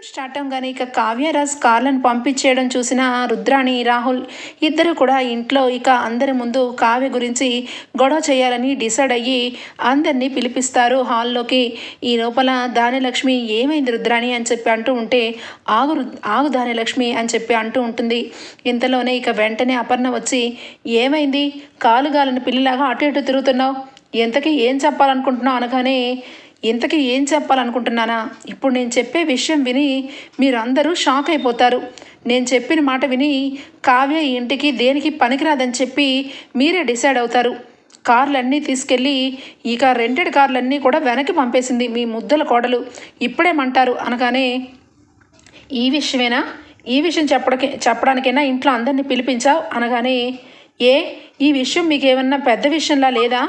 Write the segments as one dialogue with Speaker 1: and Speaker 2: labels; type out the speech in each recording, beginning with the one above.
Speaker 1: Start అవ్వగానే ఇక కావ్యరాజ్ కార్లను పంపించేయడం చూసిన రుద్రాణి రాహుల్ ఇద్దరు కూడా ఇంట్లో ఇక అందరి ముందు కావ్య గురించి గొడవ చేయాలని డిసైడ్ అయ్యి అందరినీ పిలిపిస్తారు హాల్లోకి. ఈ లోపల దానిలక్ష్మి ఏమైంది రుద్రాణి అని చెప్పి అంటూ ఉంటే ఆగు దానిలక్ష్మి అని చెప్పి అంటూ ఉంటుంది. ఇంతలోనే ఇక వెంటనే అపర్ణ వచ్చి ఏమైంది కాలుగాలని పిల్లిలాగా అటు ఇటు తిరుగుతున్నావు, ఎంతకీ ఏం చెప్పాలనుకుంటున్నావు అనగానే ఇంతకీ ఏం చెప్పాలనుకుంటున్నానా, ఇప్పుడు నేను చెప్పే విషయం విని మీరందరూ షాక్ అయిపోతారు. నేను చెప్పిన మాట విని కావ్య ఇంటికి దేనికి పనికిరాదని చెప్పి మీరే డిసైడ్ అవుతారు. కార్లన్నీ తీసుకెళ్ళి ఇక రెంటెడ్ కార్లన్నీ కూడా వెనక్కి పంపేసింది మీ ముద్దల కోడలు, ఇప్పుడేమంటారు అనగానే ఈ విషయమేనా, ఈ విషయం చెప్పడానికైనా ఇంట్లో అందరినీ పిలిపించావు అనగానే ఈ విషయం మీకు ఏమన్నా పెద్ద విషయంలా లేదా,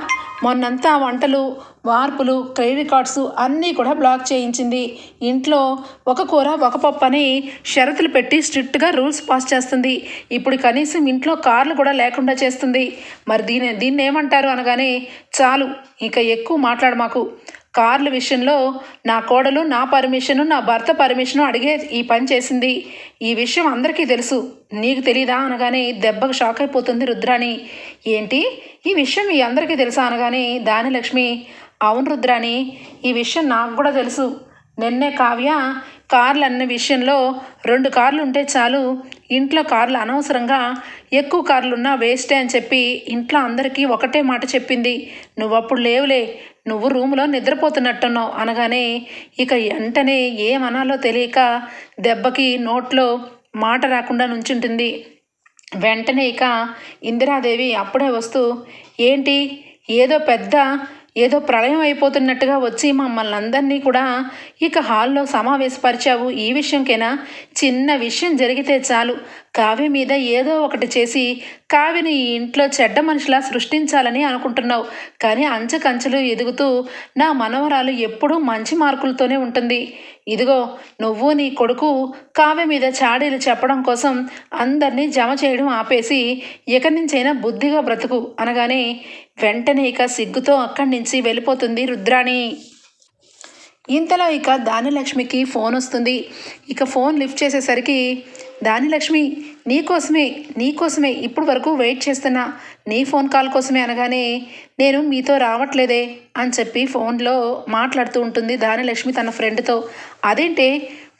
Speaker 1: మొన్నంతా వంటలు వార్పులు క్రెడిట్ కార్డ్స్ అన్నీ కూడా బ్లాక్ చేయించింది, ఇంట్లో ఒక కూర ఒక పప్పు అని షరతులు పెట్టి స్ట్రిక్ట్గా రూల్స్ పాస్ చేస్తుంది, ఇప్పుడు కనీసం ఇంట్లో కార్లు కూడా లేకుండా చేస్తుంది, మరి దీన్ని ఏమంటారు అనగానే చాలు ఇక ఎక్కువ మాట్లాడు మాకు, కార్ల విషయంలో నా కోడలు నా పర్మిషను నా భర్త పర్మిషను అడిగే ఈ పని చేసింది, ఈ విషయం అందరికీ తెలుసు నీకు తెలీదా అనగానే దెబ్బకు షాక్ అయిపోతుంది రుద్రాణి. ఏంటి ఈ విషయం మీ అందరికీ తెలుసా అనగానే దానిలక్ష్మి అవును రుద్రాణి ఈ విషయం నాకు కూడా తెలుసు, నిన్నే కావ్య కార్లు అన్న విషయంలో 2 కార్లు ఉంటే చాలు, ఇంట్లో కార్లు అనవసరంగా ఎక్కువ కార్లు ఉన్నా వేస్టే అని చెప్పి ఇంట్లో అందరికీ ఒకటే మాట చెప్పింది, నువ్వు అప్పుడు లేవులే, నువ్వు రూములో నిద్రపోతున్నట్టున్నావు అనగానే ఇక వెంటనే ఏమనాలో తెలియక దెబ్బకి నోట్లో మాట రాకుండా నుంచుంటుంది. వెంటనే ఇక ఇందిరాదేవి అప్పుడే వస్తూ ఏంటి ఏదో ప్రళయం అయిపోతున్నట్టుగా వచ్చి మమ్మల్ని అందరినీ కూడా ఇక హాల్లో సమావేశపరిచావు, ఈ విషయంకైనా చిన్న విషయం జరిగితే చాలు కావ్య మీద ఏదో ఒకటి చేసి కావ్యని ఈ ఇంట్లో చెడ్డ మనిషిలా సృష్టించాలని అనుకుంటున్నావు, కానీ అంచెకంచెలు ఎదుగుతూ నా మనవరాలు ఎప్పుడూ మంచి మార్కులతోనే ఉంటుంది, ఇదిగో నువ్వు నీ కొడుకు కావ్య మీద చాడీలు చెప్పడం కోసం అందరినీ జమ చేయడం ఆపేసి ఇక నుంచైనా బుద్ధిగా బ్రతుకు అనగానే వెంటనే ఇక సిగ్గుతో అక్కడి నుంచి వెళ్ళిపోతుంది రుద్రాణి. ఇంతలో ఇక దానిలక్ష్మికి ఫోన్ వస్తుంది. ఇక ఫోన్ లిఫ్ట్ చేసేసరికి దానిలక్ష్మి నీకోసమే ఇప్పుడు వరకు వెయిట్ చేస్తున్నా, నీ ఫోన్ కాల్ కోసమే అనగానే నేను మీతో రావట్లేదే అని చెప్పి ఫోన్లో మాట్లాడుతూ ఉంటుంది దానిలక్ష్మి తన ఫ్రెండ్తో. అదేంటి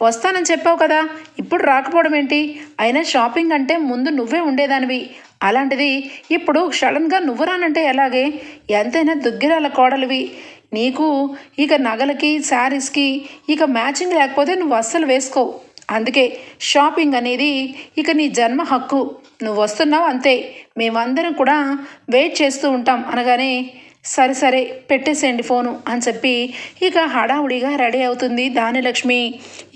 Speaker 1: వస్తానని చెప్పావు కదా, ఇప్పుడు రాకపోవడం ఏంటి, అయినా షాపింగ్ అంటే ముందు నువ్వే ఉండేదానివి, అలాంటిది ఇప్పుడు సడన్గా నువ్వు రానంటే ఎలాగే, ఎంతైనా దుగ్గిరాల కోడలివి, నీకు ఇక నగలకి శారీస్కి ఇక మ్యాచింగ్ లేకపోతే నువ్వు అస్సలు వేసుకో, అందుకే షాపింగ్ అనేది ఇక నీ జన్మ హక్కు, నువ్వు వస్తున్నావు అంతే, మేమందరం కూడా వెయిట్ చేస్తూ ఉంటాం అనగానే సరే పెట్టేసేయండి ఫోను అని చెప్పి ఇక హడావుడిగా రెడీ అవుతుంది దానిలక్ష్మి.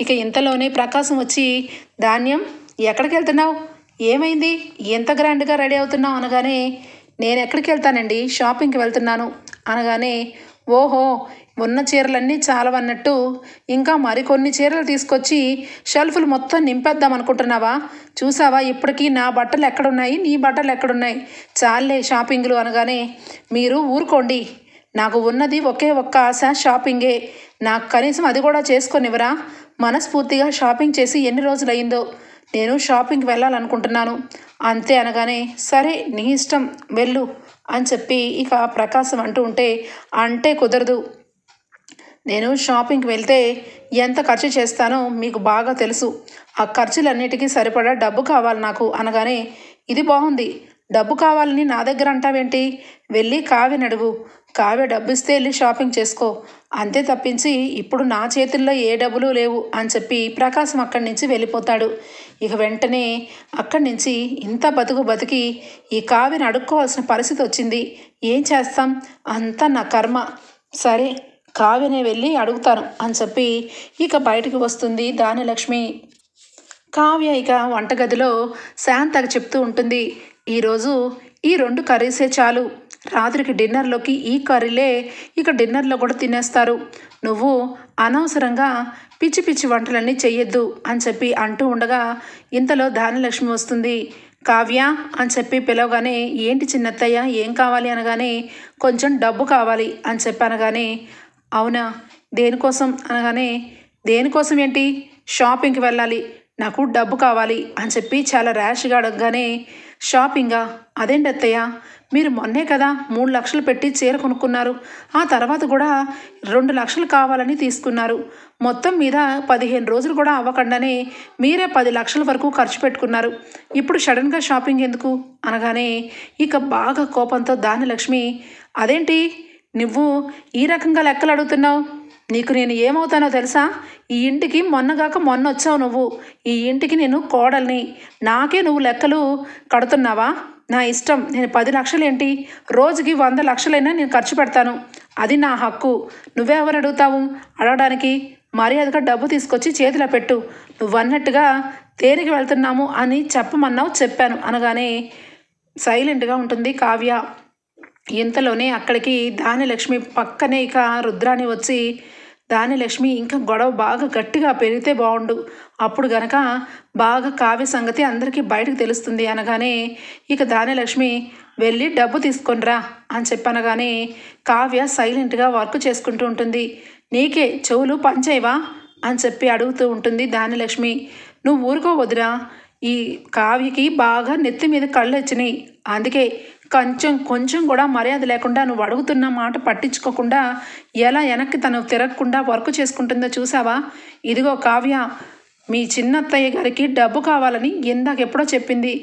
Speaker 1: ఇక ఇంతలోనే ప్రకాశం వచ్చి ధాన్యం ఎక్కడికి వెళ్తున్నావు, ఏమైంది ఎంత గ్రాండ్గా రెడీ అవుతున్నావు అనగానే నేను ఎక్కడికి వెళ్తానండి షాపింగ్కి వెళ్తున్నాను అనగానే ఓహో ఉన్న చీరలన్నీ చాలవన్నట్టు ఇంకా మరికొన్ని చీరలు తీసుకొచ్చి షెల్ఫ్లు మొత్తం నింపేద్దాం అనుకుంటున్నావా, చూసావా ఇప్పటికీ నా బట్టలు ఎక్కడున్నాయి నీ బట్టలు ఎక్కడున్నాయి, చాలే షాపింగ్లు అనగానే మీరు ఊరుకోండి, నాకు ఉన్నది ఒకే ఒక్క ఆశ షాపింగే, నాకు కనీసం అది కూడా చేసుకొనివ్వరా, మనస్ఫూర్తిగా షాపింగ్ చేసి ఎన్ని రోజులయ్యిందో, నేను షాపింగ్కి వెళ్ళాలనుకుంటున్నాను అంతే అనగానే సరే నీ ఇష్టం వెళ్ళు అని చెప్పి ఇక ప్రకాశం అంటూ ఉంటే అంటే కుదరదు, నేను షాపింగ్కి వెళ్తే ఎంత ఖర్చు చేస్తానో మీకు బాగా తెలుసు, ఆ ఖర్చులన్నిటికీ సరిపడా డబ్బు కావాలి నాకు అనగానే ఇది బాగుంది, డబ్బు కావాలని నా దగ్గర అంటావేంటి, వెళ్ళి కావ్యని అడుగు, కావ్య డబ్బు ఇస్తే వెళ్ళి షాపింగ్ చేసుకో, అంతే తప్పించి ఇప్పుడు నా చేతుల్లో ఏ డబ్బులు లేవు అని చెప్పి ప్రకాశం అక్కడి నుంచి వెళ్ళిపోతాడు. ఇక వెంటనే అక్కడి నుంచి ఇంత బతికి ఈ కావ్యని అడుక్కోవాల్సిన పరిస్థితి వచ్చింది, ఏం చేస్తాం అంతా నా కర్మ, సరే కావ్యనే వెళ్ళి అడుగుతాను అని చెప్పి ఇక బయటకు వస్తుంది దానిలక్ష్మి. కావ్య ఇక వంటగదిలో శాంతకు చెప్తూ ఉంటుంది, ఈరోజు ఈ 2 కర్రీసే చాలు, రాత్రికి డిన్నర్లోకి ఈ కర్రీలే ఇక డిన్నర్లో కూడా తినేస్తారు, నువ్వు అనవసరంగా పిచ్చి వంటలన్నీ చెయ్యొద్దు అని చెప్పి అంటూ ఉండగా ఇంతలో దానిలక్ష్మి వస్తుంది. కావ్య అని చెప్పి పిలవగానే ఏంటి చిన్నత్తయ్య ఏం కావాలి అనగానే కొంచెం డబ్బు కావాలి అని చెప్పి అనగానే అవునా దేనికోసం అనగానే దేనికోసం ఏంటి షాపింగ్కి వెళ్ళాలి, నాకు డబ్బు కావాలి అని చెప్పి చాలా ర్యాష్గా అడగగానే, షాపింగా? అదేంటి అత్తయ్య, మీరు మొన్నే కదా 3 లక్షలు పెట్టి చీర కొనుక్కున్నారు, ఆ తర్వాత కూడా 2 లక్షలు కావాలని తీసుకున్నారు, మొత్తం మీద 15 రోజులు కూడా అవ్వకుండానే మీరే 10 లక్షల వరకు ఖర్చు పెట్టుకున్నారు, ఇప్పుడు సడన్గా షాపింగ్ ఎందుకు అనగానే ఇక బాగా కోపంతో దానిలక్ష్మి, అదేంటి నువ్వు ఈ రకంగా లెక్కలు అడుగుతున్నావు, నీకు నేను ఏమవుతానో తెలుసా, ఈ ఇంటికి మొన్నగాక మొన్న వచ్చావు నువ్వు, ఈ ఇంటికి నేను కోడల్ని, నాకే నువ్వు లెక్కలు కడుతున్నావా, నా ఇష్టం, నేను 10 లక్షలు ఏంటి, రోజుకి 100 లక్షలైనా నేను ఖర్చు పెడతాను, అది నా హక్కు, నువ్వెవరు అడుగుతావు అడగడానికి, మర్యాదగా డబ్బు తీసుకొచ్చి చేతిలో పెట్టు, నువ్వన్నట్టుగా దేనికి వెళ్తున్నాము అని చెప్పమన్నావు, చెప్పాను అనగానే సైలెంట్గా ఉంటుంది కావ్య. ఇంతలోనే అక్కడికి దానిలక్ష్మి పక్కనే ఇక రుద్రాణి వచ్చి, దానిలక్ష్మి ఇంకా గొడవ బాగా గట్టిగా పెరిగితే బాగుండు, అప్పుడు గనక బాగా కావ్య సంగతి అందరికీ బయటకు తెలుస్తుంది అనగానే ఇక దానిలక్ష్మి వెళ్ళి డబ్బు తీసుకొనిరా అని చెప్పనగానే కావ్య సైలెంట్గా వర్క్ చేసుకుంటూ ఉంటుంది. నీకే చెవులు పంచేవా అని చెప్పి అడుగుతూ ఉంటుంది దానిలక్ష్మి. నువ్వు ఊరుకోవద్దురా, ఈ కావ్యకి బాగా నెత్తి మీద కళ్ళు వచ్చినాయి, అందుకే కొంచెం కూడా మర్యాద లేకుండా నువ్వు అడుగుతున్న మాట పట్టించుకోకుండా ఎలా వెనక్కి తను తిరగకుండా వర్క్ చేసుకుంటుందో చూసావా, ఇదిగో కావ్య, మీ చిన్నత్తయ్య గారికి డబ్బు కావాలని ఇందాకెప్పుడో చెప్పింది,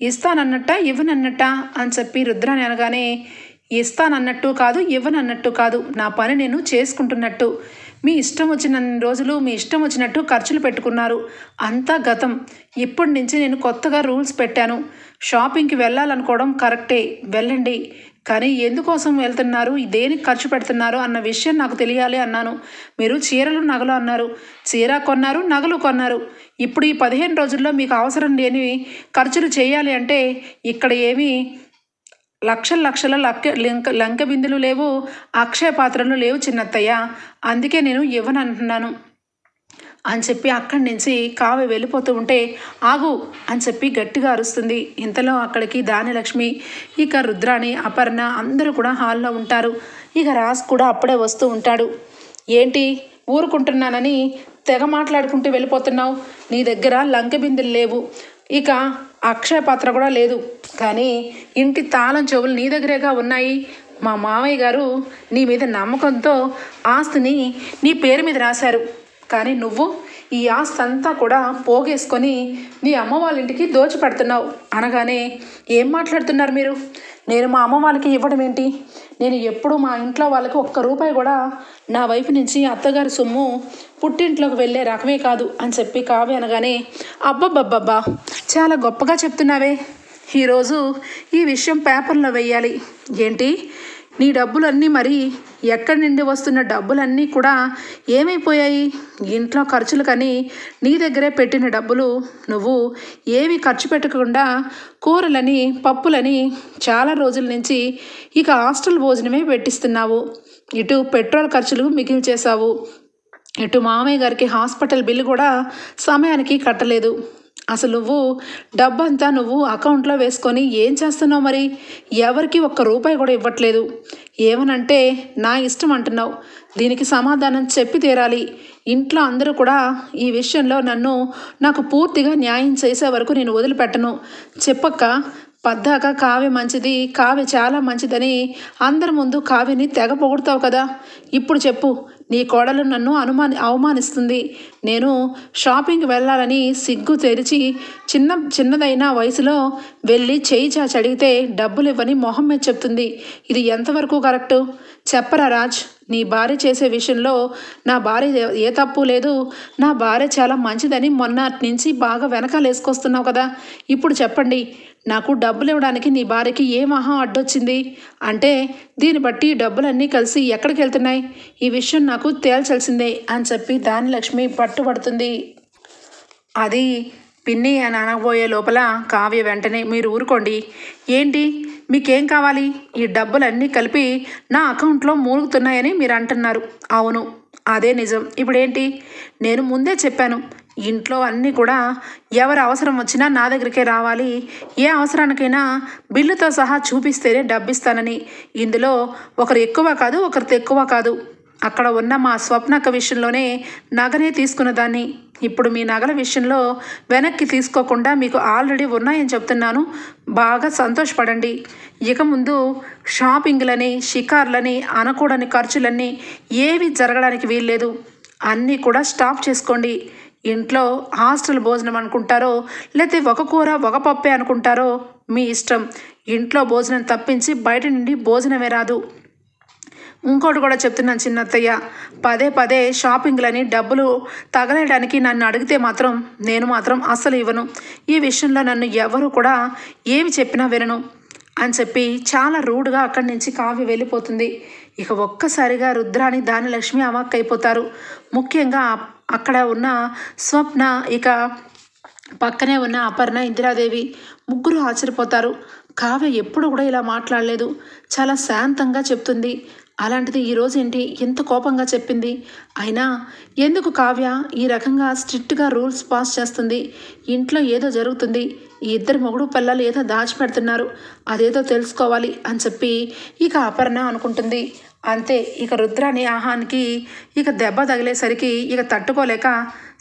Speaker 1: ఇస్తానన్నట్ట ఇవ్వనన్నట్ట అని చెప్పి రుద్రాని అనగానే, ఇస్తానన్నట్టు కాదు ఇవ్వనన్నట్టు కాదు, నా పని నేను చేసుకుంటున్నట్టు, మీ ఇష్టం వచ్చిన రోజులు మీ ఇష్టం వచ్చినట్టు ఖర్చులు పెట్టుకున్నారు, అంతా గతం, ఇప్పటి నుంచి నేను కొత్తగా రూల్స్ పెట్టాను, షాపింగ్కి వెళ్ళాలనుకోవడం కరెక్టే, వెళ్ళండి, కానీ ఎందుకోసం వెళ్తున్నారు, దేనికి ఖర్చు పెడుతున్నారు అన్న విషయం నాకు తెలియాలి అన్నాను. మీరు చీరలు నగలు అన్నారు, చీర కొన్నారు, నగలు కొన్నారు, ఇప్పుడు ఈ 15 రోజుల్లో మీకు అవసరం లేని ఖర్చులు చేయాలి అంటే ఇక్కడ ఏమీ లక్షల లంక బిందులు లేవు, అక్షయ పాత్రలు లేవు చిన్నత్తయ్య, అందుకే నేను ఇవ్వనంటున్నాను అని చెప్పి అక్కడి నుంచి కావ్య వెళ్ళిపోతూ ఉంటే, ఆగు అని చెప్పి గట్టిగా అరుస్తుంది. ఇంతలో అక్కడికి దానిలక్ష్మి, ఇక రుద్రాణి, అపర్ణ అందరూ కూడా హాల్లో ఉంటారు. ఇక రాజ్ కూడా అప్పుడే వస్తూ ఉంటాడు. ఏంటి ఊరుకుంటున్నానని తెగ మాట్లాడుకుంటూ వెళ్ళిపోతున్నావు, నీ దగ్గర లంక బిందులు లేవు, ఇక అక్షయ పాత్ర కూడా లేదు, కానీ ఇంటి తాళం చెవులు నీ దగ్గరేగా ఉన్నాయి, మా మామయ్య గారు నీ మీద నమ్మకంతో ఆస్తిని నీ పేరు మీద రాశారు, కానీ నువ్వు ఈ ఆస్తి అంతా కూడా పోగేసుకొని నీ అమ్మ వాళ్ళ ఇంటికి దోచిపెడుతున్నావు అనగానే, ఏం మాట్లాడుతున్నారు మీరు, నేను మా అమ్మ వాళ్ళకి ఇవ్వడం ఏంటి, నేను ఎప్పుడు మా ఇంట్లో వాళ్ళకి ₹1 కూడా నా వైపు నుంచి అత్తగారి సొమ్ము పుట్టింట్లోకి వెళ్ళే రకమే కాదు అని చెప్పి కావ్య అనగానే, అబ్బబ్బబ్బబ్బా చాలా గొప్పగా చెప్తున్నావే, ఈరోజు ఈ విషయం పేపర్లో వెయ్యాలి, ఏంటి నీ డబ్బులన్నీ మరి ఎక్కడి నుండి వస్తున్న డబ్బులన్నీ కూడా ఏమైపోయాయి, ఇంట్లో ఖర్చులు కానీ నీ దగ్గరే పెట్టిన డబ్బులు నువ్వు ఏమీ ఖర్చు పెట్టకుండా కూరలని పప్పులని చాలా రోజుల నుంచి ఇక హాస్టల్ భోజనమే పెట్టిస్తున్నావు, ఇటు పెట్రోల్ ఖర్చులు మిగిల్చేశావు, ఇటు మామయ్య గారికి హాస్పిటల్ బిల్లు కూడా సమయానికి కట్టలేదు, అసలు నువ్వు డబ్బంతా నువ్వు అకౌంట్లో వేసుకొని ఏం చేస్తున్నావు, మరి ఎవరికి ₹1 కూడా ఇవ్వట్లేదు, ఏమనంటే నా ఇష్టం అంటున్నావు, దీనికి సమాధానం చెప్పి తీరాలి, ఇంట్లో అందరూ కూడా ఈ విషయంలో నాకు పూర్తిగా న్యాయం చేసే వరకు నేను వదిలిపెట్టను, చెప్పక్క పద్దాక కావ్య మంచిది, కావ్య చాలా మంచిదని అందరి ముందు కావ్యని తెగ పొగుడుతావు కదా, ఇప్పుడు చెప్పు, నీ కోడలు నన్ను అవమానిస్తుంది, నేను షాపింగ్కి వెళ్ళాలని సిగ్గు తెరిచి చిన్నదైన వయసులో వెళ్ళి చేయి చాచి అడిగితే డబ్బులు ఇవ్వని మొహం మీద చెప్తుంది, ఇది ఎంతవరకు కరెక్టు, చెప్పరా రాజ్, నీ భార్య చేసే విషయంలో నా భార్య ఏ తప్పు లేదు, నా భార్య చాలా మంచిదని మొన్నటి నుంచి బాగా వెనకాల వేసుకొస్తున్నావు కదా, ఇప్పుడు చెప్పండి, నాకు డబ్బులు ఇవ్వడానికి నీ భార్యకి ఏ మహా అడ్డొచ్చింది, అంటే దీన్ని బట్టి డబ్బులన్నీ కలిసి ఎక్కడికి వెళ్తున్నాయి, ఈ విషయం నాకు తేల్చాల్సిందే అని చెప్పి దానిలక్ష్మి పట్టుబడుతుంది. అది పిన్ని అని అనబోయే లోపల కావ్య వెంటనే, మీరు ఊరుకోండి, ఏంటి మీకేం కావాలి, ఈ డబ్బులన్నీ కలిపి నా అకౌంట్లో మూలుగుతున్నాయని మీరు అంటున్నారు, అవును అదే నిజం, ఇప్పుడేంటి, నేను ముందే చెప్పాను, ఇంట్లో అన్నీ కూడా ఎవరి అవసరం వచ్చినా నా దగ్గరికే రావాలి, ఏ అవసరానికైనా బిల్లుతో సహా చూపిస్తేనే డబ్బిస్తానని, ఇందులో ఒకరు ఎక్కువ కాదు ఒకరు తక్కువ కాదు, అక్కడ ఉన్న మా స్వప్నక్క విషయంలోనే నగనే తీసుకున్న దాన్ని. ఇప్పుడు మీ నగల విషయంలో వెనక్కి తీసుకోకుండా మీకు ఆల్రెడీ ఉన్నాయని చెప్తున్నాను. బాగా సంతోషపడండి. ఇక ముందు షాపింగ్లని, షికార్లని, అనకూడని ఖర్చులన్నీ ఏవి జరగడానికి వీల్లేదు. అన్నీ కూడా స్టాప్ చేసుకోండి. ఇంట్లో హాస్టల్ భోజనం అనుకుంటారో లేకపోతే ఒక కూర ఒక పప్పే అనుకుంటారో మీ ఇష్టం. ఇంట్లో భోజనం తప్పించి బయట నుండి భోజనమే రాదు. ఇంకోటి కూడా చెప్తున్నాను చిన్నత్తయ్య, పదే పదే షాపింగ్లని డబ్బులు తగలేయడానికి నన్ను అడిగితే మాత్రం నేను మాత్రం అస్సలు ఇవ్వను. ఈ విషయంలో నన్ను ఎవరు కూడా ఏమి చెప్పినా వినను అని చెప్పి చాలా రూడ్గా అక్కడి నుంచి కావ్య వెళ్ళిపోతుంది. ఇక ఒక్కసారిగా రుద్రాని దానిలక్ష్మి అవాక్కైపోతారు. ముఖ్యంగా అక్కడ ఉన్న స్వప్న, ఇక పక్కనే ఉన్న అపర్ణ, ఇందిరాదేవి ముగ్గురు ఆశ్చర్యపోతారు. కావ్య ఎప్పుడు కూడా ఇలా మాట్లాడలేదు, చాలా శాంతంగా చెప్తుంది. అలాంటిది ఈరోజు ఏంటి ఎంత కోపంగా చెప్పింది? అయినా ఎందుకు కావ్య ఈ రకంగా స్ట్రిక్ట్గా రూల్స్ పాస్ చేస్తుంది? ఇంట్లో ఏదో జరుగుతుంది, ఈ ఇద్దరు మొగుడు పిల్లలు ఏదో దాచిపెడుతున్నారు, అదేదో తెలుసుకోవాలి అని చెప్పి ఇక అపర్ణ అనుకుంటుంది. అంతే, ఇక రుద్రాని ఆహానికి ఇక దెబ్బ తగిలేసరికి ఇక తట్టుకోలేక,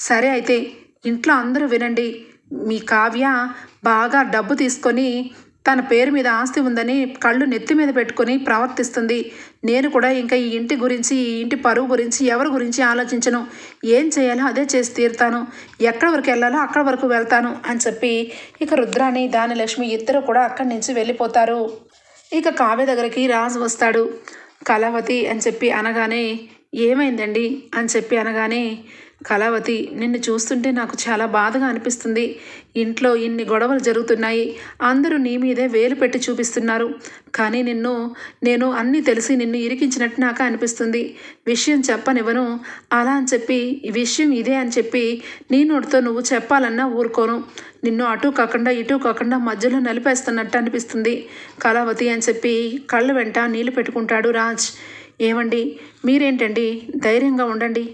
Speaker 1: సరే అయితే ఇంట్లో అందరూ వినండి, మీ కావ్య బాగా డబ్బు తీసుకొని తన పేరు మీద ఆస్తి ఉందని కళ్ళు నెత్తి మీద పెట్టుకొని ప్రవర్తిస్తుంది. నేను కూడా ఇంకా ఈ ఇంటి గురించి, ఈ ఇంటి పరువు గురించి, ఎవరి గురించి ఆలోచించను. ఏం చేయాలో అదే చేసి తీరుతాను, ఎక్కడి వరకు వెళ్ళాలో అక్కడ వరకు వెళ్తాను అని చెప్పి ఇక రుద్రాని దానిలక్ష్మి ఇద్దరు కూడా అక్కడి నుంచి వెళ్ళిపోతారు. ఇక కావ్య దగ్గరికి రాజు వస్తాడు. కళావతి అని చెప్పి అనగానే, ఏమైందండి అని చెప్పి అనగానే, కళావతి, నిన్ను చూస్తుంటే నాకు చాలా బాధగా అనిపిస్తుంది. ఇంట్లో ఇన్ని గొడవలు జరుగుతున్నాయి, అందరూ నీ మీదే వేలు పెట్టి చూపిస్తున్నారు. కానీ నేను అన్నీ తెలిసి నిన్ను ఇరికించినట్టు నాకు అనిపిస్తుంది. విషయం చెప్పనివ్వను, అలా అని చెప్పి ఈ విషయం ఇదే అని చెప్పి నీ నోటితో నువ్వు చెప్పాలన్నా ఊరుకోను. నిన్ను అటు కాకుండా ఇటు కాకుండా మధ్యలో నలిపేస్తున్నట్టు అనిపిస్తుంది కళావతి అని చెప్పి కళ్ళ వెంట నీళ్లు పెట్టుకుంటాడు రాజ్. ఏమండి, మీరేంటండి, ధైర్యంగా ఉండండి.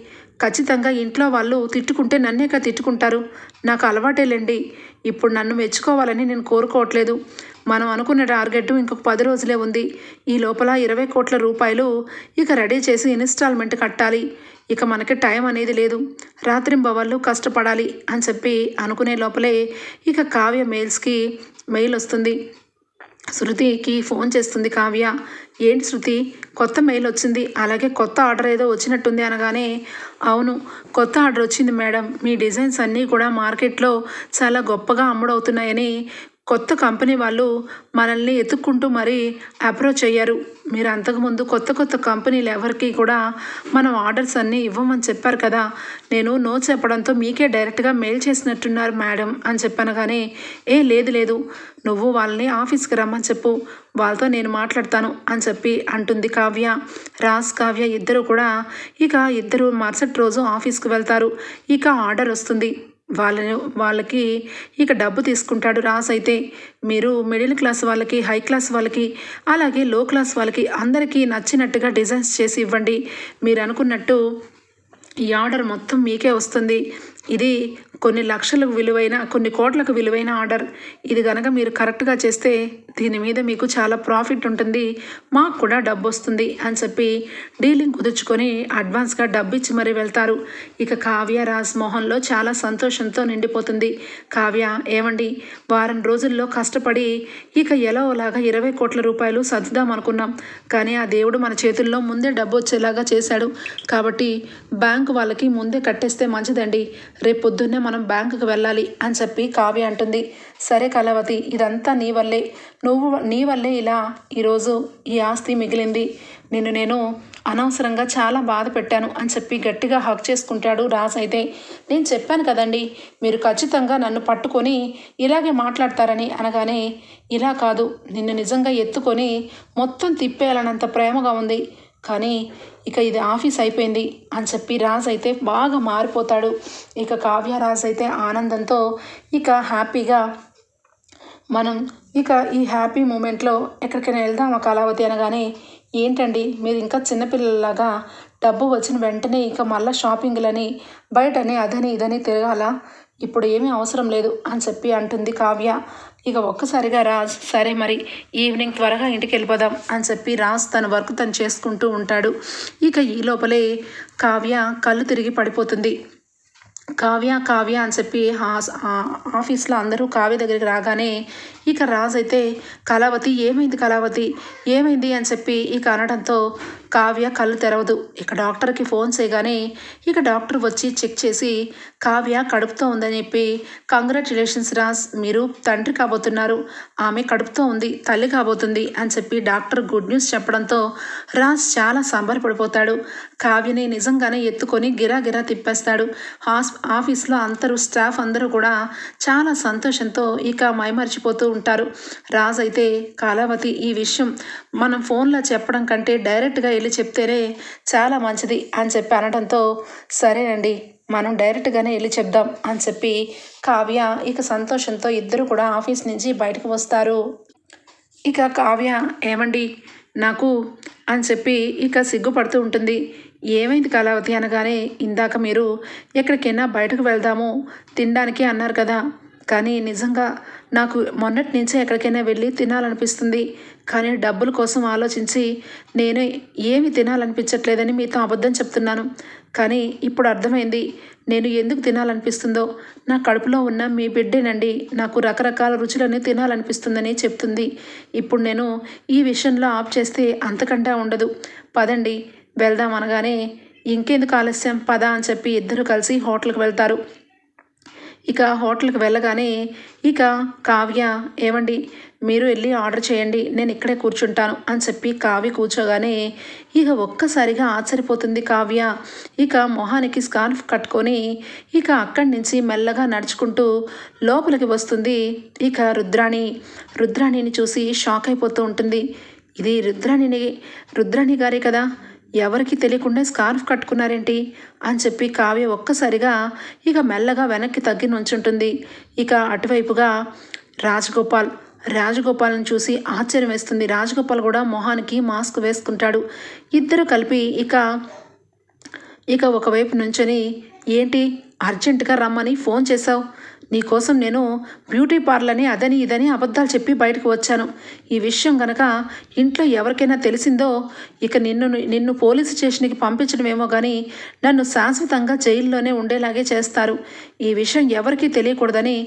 Speaker 1: ఖచ్చితంగా ఇంట్లో వాళ్ళు తిట్టుకుంటే నన్నేక తిట్టుకుంటారు, నాకు అలవాటేలేండి. ఇప్పుడు నన్ను మెచ్చుకోవాలని నేను కోరుకోవట్లేదు. మనం అనుకున్న టార్గెట్ ఇంకొక 10 రోజులే ఉంది. ఈ లోపల 20 కోట్ల రూపాయలు ఇక రెడీ చేసి ఇన్స్టాల్మెంట్ కట్టాలి. ఇక మనకి టైం అనేది లేదు, రాత్రింబవళ్ళు కష్టపడాలి అని చెప్పి అనుకునే లోపలే ఇక కావ్య మెయిల్ వస్తుంది. శృతికి ఫోన్ చేస్తుంది కావ్య. ఏంటి శృతి, కొత్త మెయిల్ వచ్చింది, అలాగే కొత్త ఆర్డర్ ఏదో వచ్చినట్టుంది అనగానే, అవును కొత్త ఆర్డర్ వచ్చింది మేడం, మీ డిజైన్స్ అన్నీ కూడా మార్కెట్లో చాలా గొప్పగా అమ్ముడవుతున్నాయని కొత్త కంపెనీ వాళ్ళు మనల్ని ఎత్తుక్కుంటూ మరీ అప్రోచ్ అయ్యారు. మీరు అంతకుముందు కొత్త కంపెనీలు ఎవరికి కూడా మనం ఆర్డర్స్ అన్నీ ఇవ్వమని చెప్పారు కదా, నేను నో చెప్పడంతో మీకే డైరెక్ట్గా మెయిల్ చేసినట్టున్నారు మేడం అని చెప్పాను. కానీ లేదు, నువ్వు వాళ్ళని ఆఫీస్కి రమ్మని చెప్పు, వాళ్ళతో నేను మాట్లాడతాను అని చెప్పి అంటుంది కావ్య. రాజ్, కావ్య ఇద్దరు కూడా ఇద్దరు మరుసటి రోజు ఆఫీస్కి వెళ్తారు. ఇక ఆర్డర్ వస్తుంది. వాళ్ళకి ఇక డబ్బు తీసుకుంటాడు రాజ్. అయితే మీరు మిడిల్ క్లాస్ వాళ్ళకి, హై క్లాస్ వాళ్ళకి, అలాగే లో క్లాస్ వాళ్ళకి అందరికీ నచ్చినట్టుగా డిజైన్స్ చేసి ఇవ్వండి. మీరు అనుకున్నట్టు ఈ ఆర్డర్ మొత్తం మీకే వస్తుంది. ఇది కొన్ని లక్షలకు విలువైన, కొన్ని కోట్లకు విలువైన ఆర్డర్. ఇది కనుక మీరు కరెక్ట్గా చేస్తే దీని మీద మీకు చాలా ప్రాఫిట్ ఉంటుంది, మాకు కూడా డబ్బు వస్తుంది అని చెప్పి డీలింగ్ కుదుర్చుకొని అడ్వాన్స్గా డబ్బు ఇచ్చి మరీ వెళ్తారు. ఇక కావ్య రాజ్ మోహన్లో చాలా సంతోషంతో నిండిపోతుంది. కావ్య, ఏమండి, వారం రోజుల్లో కష్టపడి ఇక ఎలాగోలాగా 20 కోట్ల రూపాయలు సర్దుదాం అనుకున్నాం, కానీ ఆ దేవుడు మన చేతుల్లో ముందే డబ్బు వచ్చేలాగా చేశాడు. కాబట్టి బ్యాంకు వాళ్ళకి ముందే కట్టేస్తే మంచిదండి, రేపు పొద్దున్నే మనం బ్యాంకుకి వెళ్ళాలి అని చెప్పి కావ్య అంటుంది. సరే కళావతి, ఇదంతా నీ వల్లే ఇలా ఈరోజు ఈ ఆస్తి మిగిలింది. నేను అనవసరంగా చాలా బాధ పెట్టాను అని చెప్పి గట్టిగా హక్ చేసుకుంటాడు రాజ్. అయితే నేను చెప్పాను కదండి, మీరు ఖచ్చితంగా నన్ను పట్టుకొని ఇలాగే మాట్లాడతారని అనగానే, ఇలా కాదు, నిన్ను నిజంగా ఎత్తుకొని మొత్తం తిప్పేయాలన్నంత ప్రేమగా ఉంది, కానీ ఇక ఇది ఆఫీస్ అయిపోయింది అని చెప్పి రాజ్ అయితే బాగా మారిపోతాడు. ఇక కావ్య, రాజ్ అయితే ఆనందంతో ఇక హ్యాపీగా, మనం ఇక ఈ హ్యాపీ మూమెంట్లో ఎక్కడికైనా వెళ్దామా కళావతి అనగానే, ఏంటండి మీరు ఇంకా చిన్నపిల్లలాగా డబ్బు వచ్చిన వెంటనే ఇక మళ్ళీ షాపింగ్లని, బయటని, అదని ఇదని తిరగాల, ఇప్పుడు ఏమీ అవసరం లేదు అని చెప్పి అంటుంది కావ్య. ఇక ఒక్కసారిగా రాజ్ సరే మరి ఈవినింగ్ త్వరగా ఇంటికి వెళ్ళిపోదాం అని చెప్పి రాజ్ తన వర్క్ తను చేసుకుంటూ ఉంటాడు. ఇక ఈ లోపలే కావ్య కళ్ళు తిరిగి పడిపోతుంది. కావ్య కావ్య అని చెప్పి ఆఫీస్లో అందరూ కావ్య దగ్గరికి రాగానే ఇక రాజ్ అయితే కళావతి ఏమైంది, కళావతి ఏమైంది అని చెప్పి ఇక అనడంతో కావ్య కళ్ళు తెరవదు. ఇక డాక్టర్కి ఫోన్ చేయగానే ఇక డాక్టర్ వచ్చి చెక్ చేసి కావ్య కడుపుతో ఉందని చెప్పి కంగ్రాచులేషన్స్ రాజ్, మీరు తండ్రి కాబోతున్నారు, ఆమె కడుపుతో ఉంది, తల్లి కాబోతుంది అని చెప్పి డాక్టర్ గుడ్ న్యూస్ చెప్పడంతో రాజ్ చాలా సంబరపడిపోతాడు. కావ్యని నిజంగానే ఎత్తుకొని గిరా తిప్పేస్తాడు. ఆఫీస్లో అందరూ స్టాఫ్ అందరూ కూడా చాలా సంతోషంతో ఇక మైమర్చిపోతూ ఉంటారు. రాజ్ అయితే కళావతి ఈ విషయం మనం ఫోన్లో చెప్పడం కంటే డైరెక్ట్గా వెళ్ళి చెప్తేనే చాలా మంచిది అని చెప్పి అనడంతో సరేనండి మనం డైరెక్ట్గానే వెళ్ళి చెప్దాం అని చెప్పి కావ్య ఇక సంతోషంతో ఇద్దరు కూడా ఆఫీస్ నుంచి బయటకు వస్తారు. ఇక కావ్య ఏమండి నాకు అని చెప్పి ఇక సిగ్గుపడుతూ ఉంటుంది. ఏమైంది కళావతి అనగానే ఇందాక మీరు ఎక్కడికైనా బయటకు వెళ్దాము తినడానికి అన్నారు కదా, కానీ నిజంగా నాకు మొన్నటి నుంచే ఎక్కడికైనా వెళ్ళి తినాలనిపిస్తుంది, కానీ డబ్బుల కోసం ఆలోచించి నేను ఏమి తినాలనిపించట్లేదని మీతో అబద్ధం చెప్తున్నాను. కానీ ఇప్పుడు అర్థమైంది నేను ఎందుకు తినాలనిపిస్తుందో. నా కడుపులో ఉన్న మీ బిడ్డేనండి నాకు రకరకాల రుచులన్నీ తినాలనిపిస్తుందని చెప్తుంది. ఇప్పుడు నేను ఈ విషయంలో ఆఫ్ చేస్తే అంతకంటే ఉండదు, పదండి వెళ్దాం అనగానే ఇంకెందుకు ఆలస్యం పద అని చెప్పి ఇద్దరు కలిసి హోటల్కి వెళ్తారు. ఇక హోటల్కి వెళ్ళగానే ఇక కావ్య ఏమండి మీరు వెళ్ళి ఆర్డర్ చేయండి నేను ఇక్కడే కూర్చుంటాను అని చెప్పి కావ్య కూర్చోగానే ఇక ఒక్కసారిగా ఆశ్చర్యపోతుంది కావ్య. ఇక మొహానికి స్కార్ఫ్ కట్టుకొని ఇక అక్కడి నుంచి మెల్లగా నడుచుకుంటూ లోపలికి వస్తుంది. ఇక రుద్రాణిని చూసి షాక్ అయిపోతూ ఉంటుంది. ఇది రుద్రాణి గారే కదా, ఎవరికి తెలియకుండా స్కార్ఫ్ కట్టుకున్నారేంటి అని చెప్పి కావ్య ఒక్కసారిగా ఇక మెల్లగా వెనక్కి తగ్గి నుంచుంటుంది. ఇక అటువైపుగా రాజగోపాల్ని చూసి ఆశ్చర్యం వేస్తుంది. రాజగోపాల్ కూడా మొహానికి మాస్క్ వేసుకుంటాడు. ఇద్దరు కలిపి ఇక ఒకవైపు నుంచొని ఏంటి అర్జెంటుగా రమ్మని ఫోన్ చేశావు, నీకోసం నేను బ్యూటీ పార్లర్ని అదని ఇదని అబద్ధాలు చెప్పి బయటకు వచ్చాను. ఈ విషయం గనక ఇంట్లో ఎవరికైనా తెలిసిందో ఇక నిన్ను పోలీసు స్టేషన్కి పంపించడమేమో కానీ నన్ను జైల్లోనే ఉండేలాగే చేస్తారు. ఈ విషయం ఎవరికీ తెలియకూడదని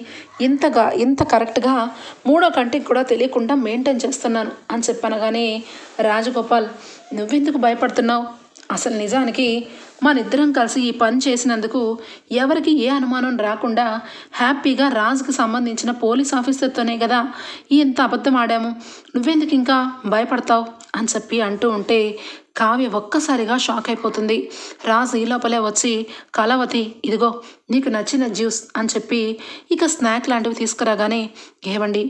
Speaker 1: ఇంత కరెక్ట్గా మూడో కంటికి కూడా తెలియకుండా మెయింటైన్ చేస్తున్నాను అని చెప్పనగానే రాజగోపాల్ నువ్వెందుకు భయపడుతున్నావు, అసలు నిజానికి మనిద్దరం కలిసి ఈ పని చేసినందుకు ఎవరికి ఏ అనుమానం రాకుండా హ్యాపీగా రాజుకి సంబంధించిన పోలీస్ ఆఫీసర్తోనే కదా ఇంత అబద్ధం ఆడాము, నువ్వెందుకు ఇంకా భయపడతావు అని చెప్పి అంటూ ఉంటే కావ్య ఒక్కసారిగా షాక్ అయిపోతుంది. రాజు ఈ లోపలే వచ్చి కళావతి ఇదిగో నీకు నచ్చిన జ్యూస్ అని చెప్పి ఇక స్నాక్ లాంటివి తీసుకురాగానే ఏవండి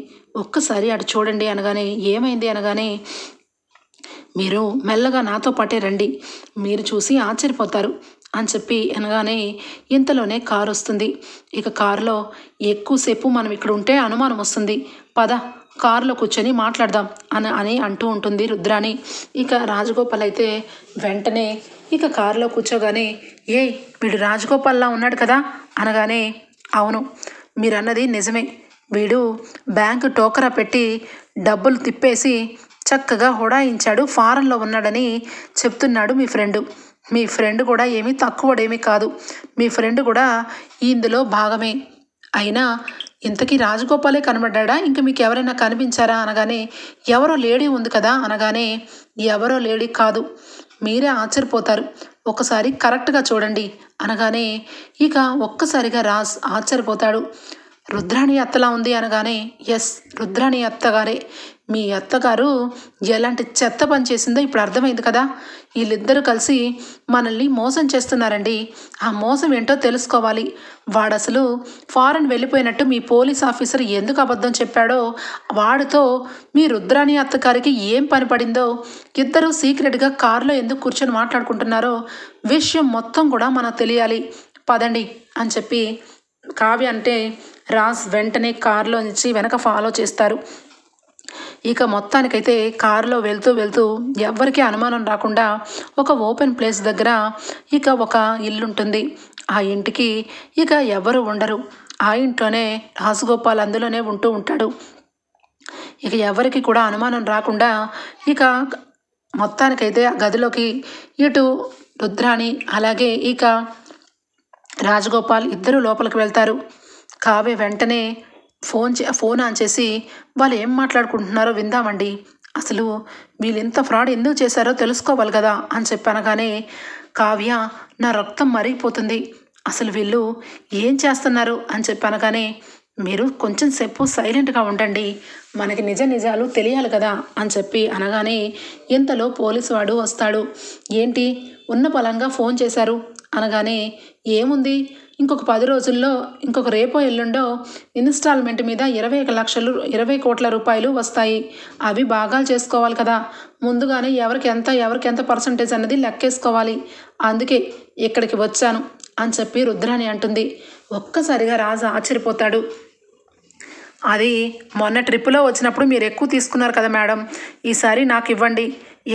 Speaker 1: ఒక్కసారి అటు చూడండి అనగానే ఏమైంది అనగానే మీరు మెల్లగా నాతో పాటే రండి, మీరు చూసి ఆశ్చర్యపోతారు అని చెప్పి అనగానే ఇంతలోనే కారు వస్తుంది. ఇక కారులో ఎక్కువసేపు మనం ఇక్కడ ఉంటే అనుమానం వస్తుంది, పద కారులో కూర్చొని మాట్లాడదాం అని అంటూ ఉంటుంది రుద్రాణి. ఇక రాజగోపాల్ అయితే వెంటనే ఇక కారులో కూర్చోగానే వీడు రాజగోపాల్లా ఉన్నాడు కదా అనగానే అవును మీరన్నది నిజమే, వీడు బ్యాంకు టోకరా పెట్టి డబ్బులు తిప్పేసి చక్కగా హుడాయించాడు, ఫారెన్లో ఉన్నాడని చెప్తున్నాడు మీ ఫ్రెండ్ కూడా ఏమీ తక్కువడేమీ కాదు, మీ ఫ్రెండ్ కూడా ఇందులో భాగమే. అయినా ఇంతకీ రాజగోపాలే కనబడ్డా ఇంకా మీకు ఎవరైనా కనిపించారా అనగానే ఎవరో లేడీ ఉంది కదా అనగానే ఎవరో లేడీ కాదు, మీరే ఆశ్చర్యపోతారు, ఒకసారి కరెక్ట్గా చూడండి అనగానే ఇక ఒక్కసారిగా రాజ్ ఆశ్చర్యపోతాడు. రుద్రాణి అత్తలా ఉంది అనగానే ఎస్ రుద్రాణి అత్తగారే, మీ అత్తగారు ఎలాంటి చెత్త పని చేసిందో ఇప్పుడు అర్థమైంది కదా, వీళ్ళిద్దరూ కలిసి మనల్ని మోసం చేస్తున్నారండి, ఆ మోసం ఏంటో తెలుసుకోవాలి, వాడు అసలు ఫారెన్ వెళ్ళిపోయినట్టు మీ పోలీస్ ఆఫీసర్ ఎందుకు అబద్ధం చెప్పాడో, వాడితో మీ రుద్రాణి అత్తగారికి ఏం పని పడిందో, ఇద్దరూ సీక్రెట్గా కారులో ఎందుకు కూర్చొని మాట్లాడుకుంటున్నారో విషయం మొత్తం కూడా మనకు తెలియాలి, పదండి అని చెప్పి కావ్య అంటే రాజ్ వెంటనే కారులో నుంచి వెనక ఫాలో చేస్తారు. ఇక మొత్తానికైతే కారులో వెళ్తూ ఎవ్వరికీ అనుమానం రాకుండా ఒక ఓపెన్ ప్లేస్ దగ్గర ఇక ఒక ఇల్లు ఉంటుంది. ఆ ఇంటికి ఇక ఎవరు ఉండరు. ఆ ఇంట్లోనే రాజగోపాల్ అందులోనే ఉంటూ ఉంటాడు. ఇక ఎవరికి కూడా అనుమానం రాకుండా ఇక మొత్తానికైతే ఆ గదిలోకి ఇటు రుద్రాణి అలాగే ఇక రాజగోపాల్ ఇద్దరు లోపలికి వెళ్తారు. కావ్య వెంటనే ఫోన్ ఆన్ చేసి వాళ్ళు ఏం మాట్లాడుకుంటున్నారో విందామండి, అసలు వీళ్ళు ఇంత ఫ్రాడ్ ఎందుకు చేశారో తెలుసుకోవాలి కదా అని చెప్పనగానే కావ్య నా రక్తం మరిగిపోతుంది, అసలు వీళ్ళు ఏం చేస్తున్నారు అని చెప్పనగానే మీరు కొంచెం సేపు సైలెంట్గా ఉండండి, మనకి నిజాలు తెలియాలి కదా అని చెప్పి అనగానే ఇంతలో పోలీసు వాడు వస్తాడు. ఏంటి ఉన్న పలంగా ఫోన్ చేశారు అనగానే ఏముంది, ఇంకొక 10 రోజుల్లో ఇంకొక రేపో ఎల్లుండో ఇన్స్టాల్మెంట్ మీద 20 కోట్ల రూపాయలు వస్తాయి, అవి భాగాలు చేసుకోవాలి కదా, ముందుగానే ఎవరికి ఎంత పర్సంటేజ్ అన్నది లెక్కేసుకోవాలి, అందుకే ఇక్కడికి వచ్చాను అని చెప్పి రుద్రాణి అంటుంది. ఒక్కసారిగా రాజు ఆశ్చర్యపోతాడు. అది మొన్న ట్రిప్పులో వచ్చినప్పుడు మీరు ఎక్కువ తీసుకున్నారు కదా మేడం, ఈసారి నాకు ఇవ్వండి,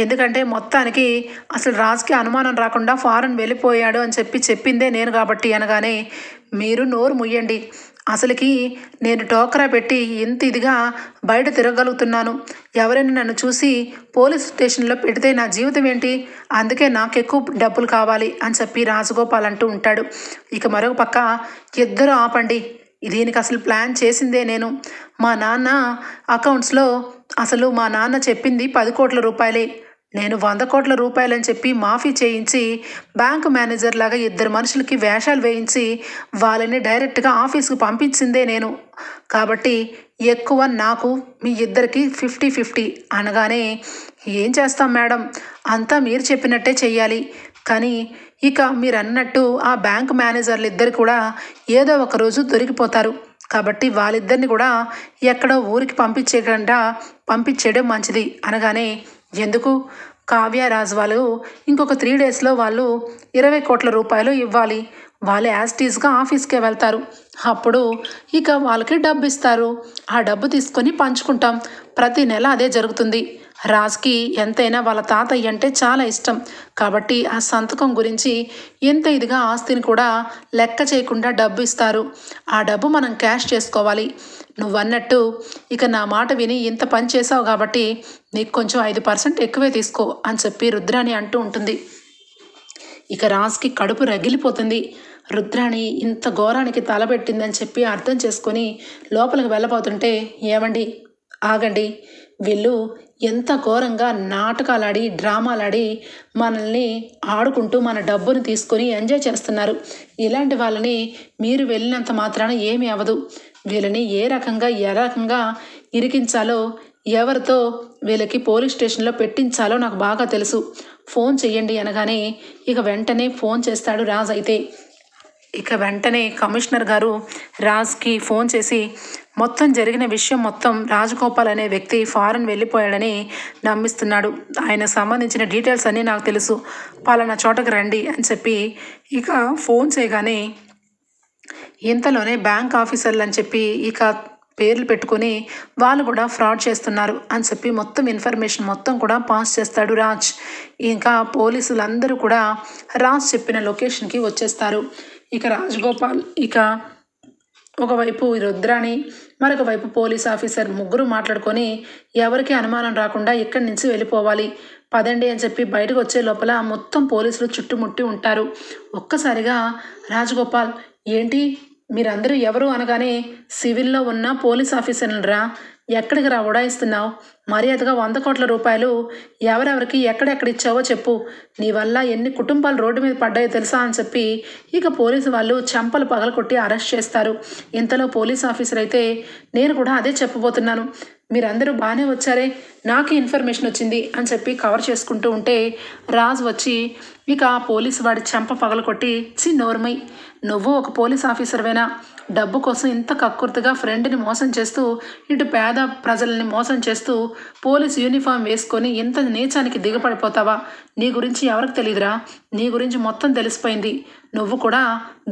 Speaker 1: ఎందుకంటే మొత్తానికి అసలు రాజుకి అనుమానం రాకుండా ఫారెన్ వెళ్ళిపోయాడు అని చెప్పిందే నేను కాబట్టి అనగానే మీరు నోరు ముయ్యండి, అసలుకి నేను టోకరా పెట్టి ఇంత ఇదిగా బయట తిరగలుగుతున్నాను, ఎవరైనా నన్ను చూసి పోలీస్ స్టేషన్లో పెడితే నా జీవితం ఏంటి, అందుకే నాకు ఎక్కువ డబ్బులు కావాలి అని చెప్పి రాజగోపాల్ అంటూ ఉంటాడు. ఇక మరొక పక్క ఇద్దరు ఆపండి, దీనికి అసలు ప్లాన్ చేసిందే నేను, మా నాన్న అకౌంట్స్లో అసలు మా నాన్న చెప్పింది 10 కోట్ల రూపాయలే, నేను 100 కోట్ల రూపాయలని చెప్పి మాఫీ చేయించి బ్యాంకు మేనేజర్ లాగా ఇద్దరు మనుషులకి వేషాలు వేయించి వాళ్ళని డైరెక్ట్గా ఆఫీస్కి పంపించిందే నేను, కాబట్టి ఎక్కువ నాకు మీ ఇద్దరికి 50-50 అనగానే ఏం చేస్తాం మేడం, అంతా మీరు చెప్పినట్టే చెయ్యాలి, కానీ ఇక మీరు అన్నట్టు ఆ బ్యాంక్ మేనేజర్లు ఇద్దరు కూడా ఏదో ఒక రోజు దొరికిపోతారు, కాబట్టి వాళ్ళిద్దరిని కూడా ఎక్కడో ఊరికి పంపించేయడం మంచిది అనగానే ఎందుకు, కావ్య రాజు వాళ్ళు ఇంకొక 3 డేస్లో వాళ్ళు 20 కోట్ల రూపాయలు ఇవ్వాలి, వాళ్ళు యాస్టీస్గా ఆఫీస్కే వెళ్తారు, అప్పుడు ఇక వాళ్ళకి డబ్బు ఇస్తారు, ఆ డబ్బు తీసుకొని పంచుకుంటాం, ప్రతి నెల అదే జరుగుతుంది, రాజ్కి ఎంతైనా వాళ్ళ తాతయ్య అంటే చాలా ఇష్టం, కాబట్టి ఆ సంతకం గురించి ఎంత ఇదిగా ఆస్తిని కూడా లెక్క చేయకుండా డబ్బు ఇస్తారు, ఆ డబ్బు మనం క్యాష్ చేసుకోవాలి, నువ్వన్నట్టు ఇక నా మాట విని ఇంత పని చేసావు కాబట్టి నీకు కొంచెం 5% ఎక్కువే తీసుకో అని చెప్పి రుద్రాణి అంటూ ఉంటుంది. ఇక రాజ్కి కడుపు రగిలిపోతుంది. రుద్రాణి ఇంత ఘోరానికి తలపెట్టిందని చెప్పి అర్థం చేసుకొని లోపలికి వెళ్ళబోతుంటే ఏమండి ఆగండి, వీళ్ళు ఎంత ఘోరంగా నాటకాలాడి డ్రామాలాడి మనల్ని ఆడుకుంటూ మన డబ్బును తీసుకొని ఎంజాయ్ చేస్తున్నారు, ఇలాంటి వాళ్ళని మీరు వెళ్ళినంత మాత్రాన ఏమీ అవ్వదు, వీళ్ళని ఏ రకంగా ఇరికించాలో ఎవరితో వీళ్ళకి పోలీస్ స్టేషన్లో పెట్టించాలో నాకు బాగా తెలుసు, ఫోన్ చెయ్యండి అనగానే ఇక వెంటనే ఫోన్ చేస్తాడు రాజ్. అయితే ఇక వెంటనే కమిషనర్ గారు రాజ్కి ఫోన్ చేసి మొత్తం జరిగిన విషయం మొత్తం రాజగోపాల్ అనే వ్యక్తి ఫారెన్ వెళ్ళిపోయాడని నమ్మిస్తున్నాడు, ఆయనకు సంబంధించిన డీటెయిల్స్ అన్నీ నాకు తెలుసు, పలానా చోటకి రండి అని చెప్పి ఇక ఫోన్ చేయగానే ఇంతలోనే బ్యాంక్ ఆఫీసర్లు అని చెప్పి ఇక పేర్లు పెట్టుకొని వాళ్ళు కూడా ఫ్రాడ్ చేస్తున్నారు అని చెప్పి మొత్తం ఇన్ఫర్మేషన్ మొత్తం కూడా పాస్ చేస్తాడు రాజ్. ఇంకా పోలీసులందరూ కూడా రాజ్ చెప్పిన లొకేషన్కి వచ్చేస్తారు. ఇక రాజగోపాల్ ఇక ఒకవైపు రుద్రాణి మరొక వైపు పోలీస్ ఆఫీసర్ ముగ్గురు మాట్లాడుకొని ఎవరికి అనుమానం రాకుండా ఇక్కడి నుంచి వెళ్ళిపోవాలి, పదండి అని చెప్పి బయటకు వచ్చే లోపల మొత్తం పోలీసులు చుట్టుముట్టి ఉంటారు. ఒక్కసారిగా రాజగోపాల్ ఏంటి మీరందరూ ఎవరు అనగానే సివిల్లో ఉన్న పోలీస్ ఆఫీసర్లరా, ఎక్కడికి రా ఉడాయిస్తున్నావు, మర్యాదగా 100 కోట్ల రూపాయలు ఎవరెవరికి ఎక్కడెక్కడ ఇచ్చావో చెప్పు, నీ వల్ల ఎన్ని కుటుంబాలు రోడ్డు మీద పడ్డాయో తెలుసా అని చెప్పి ఇక పోలీసు వాళ్ళు చెంపలు పగలకొట్టి అరెస్ట్ చేస్తారు. ఇంతలో పోలీస్ ఆఫీసర్ అయితే నేను కూడా అదే చెప్పబోతున్నాను, మీరందరూ బాగానే వచ్చారే, నాకు ఇన్ఫర్మేషన్ వచ్చింది అని చెప్పి కవర్ చేసుకుంటూ ఉంటే రాజు వచ్చి ఇక పోలీసు వాడి చెంప పగలకొట్టి నోర్మై, నువ్వు ఒక పోలీస్ ఆఫీసర్వేనా, డబ్బు కోసం ఇంత కక్కుర్తిగా ఫ్రెండ్ని మోసం చేస్తూ ఇటు పేద ప్రజల్ని మోసం చేస్తూ పోలీస్ యూనిఫామ్ వేసుకొని ఇంత నీచానికి దిగపడిపోతావా, నీ గురించి ఎవరికి తెలియదురా, నీ గురించి మొత్తం తెలిసిపోయింది, నువ్వు కూడా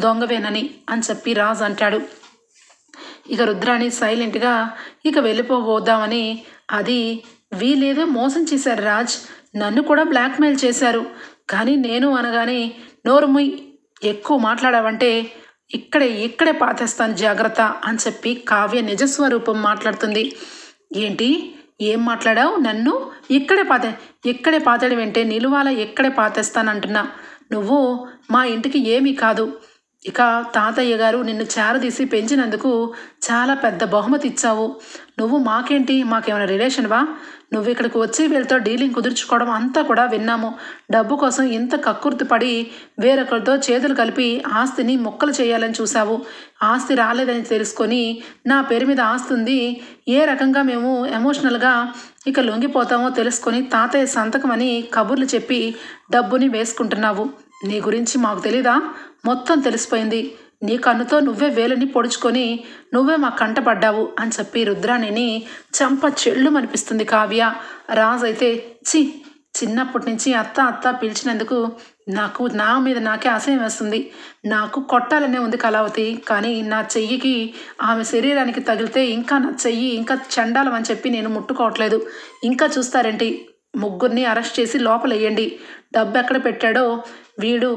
Speaker 1: దొంగవేనని అని చెప్పి రాజు అంటాడు. ఇక రుద్రాణి సైలెంట్గా ఇక వెళ్ళిపోబోద్దామని, అది వీళ్ళేదో మోసం చేశారు రాజ్, నన్ను కూడా బ్లాక్మెయిల్ చేశారు, కానీ నేను అనగానే నోరుముయ్, ఎక్కువ మాట్లాడావంటే ఇక్కడే ఇక్కడే పాతేస్తాను జాగ్రత్త అని చెప్పి కావ్య నిజస్వరూపం మాట్లాడుతుంది. ఏంటి, ఏం మాట్లాడావు? నన్ను ఇక్కడే పాతేయడం ఏంటే? నిలువాల ఇక్కడే పాతేస్తానంటున్నా. నువ్వు మా ఇంటికి ఏమీ కాదు. ఇక తాతయ్య గారు నిన్ను చేరదీసి పెంచినందుకు చాలా పెద్ద బహుమతి ఇచ్చావు. నువ్వు మాకేంటి, మాకేమైనా రిలేషన్వా? నువ్వు ఇక్కడికి వచ్చి వీళ్ళతో డీలింగ్ కుదుర్చుకోవడం అంతా కూడా విన్నాము. డబ్బు కోసం ఇంత కక్కుర్తి పడి వేరొకరితో చేతులు కలిపి ఆస్తిని మొక్కలు చేయాలని చూసావు. ఆస్తి రాలేదని తెలుసుకొని నా పేరు మీద ఆస్తి ఉంది, ఏ రకంగా మేము ఎమోషనల్గా ఇక లొంగిపోతామో తెలుసుకొని తాతయ్య సంతకం అని కబుర్లు చెప్పి డబ్బుని వేసుకుంటున్నావు. నీ గురించి మాకు తెలీదా? మొత్తం తెలిసిపోయింది. నీ కన్నుతో నువ్వే వేలని పొడుచుకొని నువ్వే మా కంటపడ్డావు అని చెప్పి రుద్రాణిని చంప చెళ్ళు అనిపిస్తుంది కావ్య. రాజు అయితే చిన్నప్పటి నుంచి అత్త అత్త పిలిచినందుకు నా మీద నాకే అసహ్యం వేస్తుంది. నాకు కొట్టాలనే ఉంది కళావతి, కానీ నా చెయ్యికి ఆమె శరీరానికి తగిలితే ఇంకా నా చెయ్యి ఇంకా చండాలం అని చెప్పి నేను ముట్టుకోవట్లేదు. ఇంకా చూస్తారేంటి, ముగ్గురిని అరెస్ట్ చేసి లోపలేయండి. డబ్బు ఎక్కడ పెట్టాడో వీడు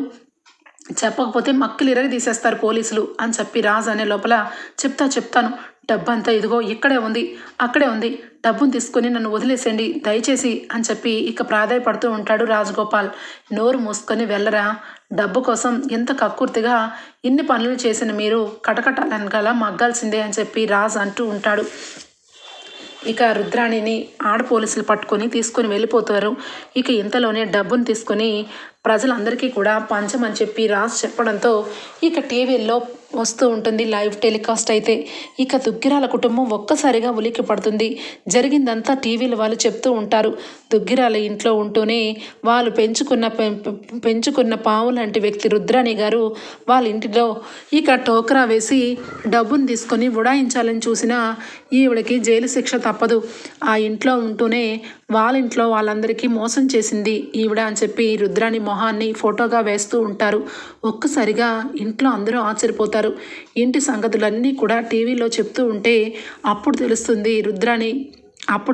Speaker 1: చెప్పకపోతే మక్కలు ఇరగ తీసేస్తారు పోలీసులు అని చెప్పి రాజు అనే లోపల చెప్తాను, డబ్బంతా ఇదిగో ఇక్కడే ఉంది, అక్కడే ఉంది, డబ్బును తీసుకొని నన్ను వదిలేసేయండి దయచేసి అని చెప్పి ఇక ప్రాధాయపడుతూ ఉంటాడు రాజగోపాల్. నోరు మూసుకొని వెళ్ళరా, డబ్బు కోసం ఎంత కక్కుర్తిగా ఇన్ని పనులు చేసిన మీరు కటకటాలనగల మగ్గాల్సిందే అని చెప్పి రాజు అంటూ ఉంటాడు. ఇక రుద్రాణిని ఆడ పోలీసులు పట్టుకొని తీసుకొని వెళ్ళిపోతారు. ఇక ఇంతలోనే డబ్బును తీసుకొని ప్రజలందరికీ కూడా పంచమని చెప్పి రాజు చెప్పడంతో ఇక టీవీల్లో వస్తూ ఉంటుంది లైవ్ టెలికాస్ట్. అయితే ఇక దుగ్గిరాల కుటుంబం ఒక్కసారిగా ఉలిక్కి పడుతుంది. జరిగిందంతా టీవీల వాళ్ళు చెప్తూ ఉంటారు. దుగ్గిరాల ఇంట్లో ఉంటూనే వాళ్ళు పెంచుకున్న పావు లాంటి వ్యక్తి రుద్రాణి గారు వాళ్ళ ఇంటిలో ఇక టోకరా వేసి డబ్బును తీసుకొని ఉడాయించాలని చూసినా ఈవిడకి జైలు శిక్ష తప్పదు. ఆ ఇంట్లో ఉంటూనే వాళ్ళ ఇంట్లో వాళ్ళందరికీ మోసం చేసింది ఈవిడ అని చెప్పి రుద్రాణి మొహాన్ని ఫోటోగా వేస్తూ ఉంటారు. ఒక్కసారిగా ఇంట్లో అందరూ ఆశ్చర్యపోతారు. ఇంటి సంగతులన్నీ కూడా టీవీలో చెప్తూ ఉంటే అప్పుడు